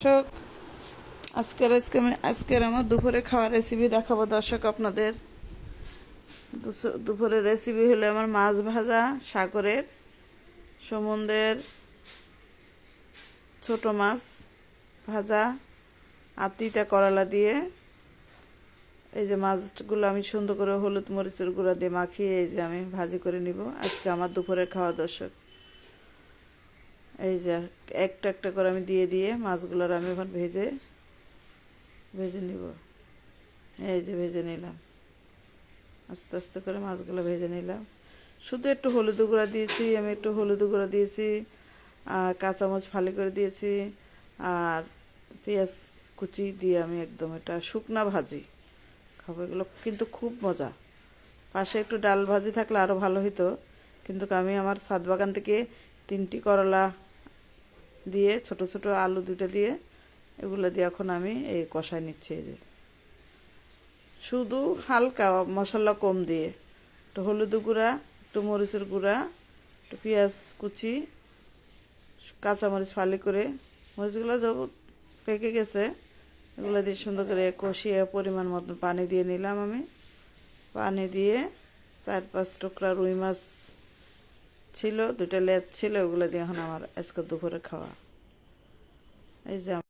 দর্শক, আজকের আমার দুপুরে খাওয়ার রেসিপি দেখাবো দর্শক আপনাদের। দুপুরের রেসিপি হলো আমার মাছ ভাজা, সাগরের সমুদ্রের ছোট মাছ ভাজা, আর তিতা করলা দিয়ে। এই যে মাছগুলো আমি সুন্দর করে হলুদ মরিচের গুঁড়া দিয়ে মাখিয়ে এই যে আমি ভাজি করে নিব। আজকে আমার দুপুরের খাওয়া দর্শক। এই যে একটা একটা করে আমি দিয়ে দিয়ে মাছগুলোর আমি এখন ভেজে নিব। এই যে ভেজে নিলাম, আস্তে আস্তে করে মাছগুলো ভেজে নিলাম। শুধু একটু হলুদ গুঁড়া দিয়েছি, আমি একটু হলুদ গুঁড়া দিয়েছি, আর কাঁচামরিচ ফালি করে দিয়েছি, আর পেঁয়াজ কুচি দিয়ে আমি একদম এটা শুকনা ভাজি খাবো। এগুলো কিন্তু খুব মজা। পাশে একটু ডাল ভাজি থাকলে আরও ভালো হতো, কিন্তু আমি আমার ছাদ বাগান থেকে 3টি করলা দিয়ে, ছোট ছোট আলু 2টা দিয়ে, এগুলো দিয়ে এখন আমি এই কষায় নিচ্ছি। এই যে শুধু হালকা মশলা কম দিয়ে, একটু হলুদ গুঁড়া, একটু মরিচের গুঁড়া, একটু পেঁয়াজ কুচি, কাঁচামরিচ ফালি করে, মরিচগুলো যখন পেকে গেছে এগুলো দিয়ে সুন্দর করে কষিয়ে পরিমাণ মতো পানি দিয়ে নিলাম। আমি পানি দিয়ে 4-5 টুকরা রুই মাছ ছিল, 2টা লেজ ছিল, ওগুলো দিয়ে এখন আমার আজকে দুপুরে খাওয়া। এই যে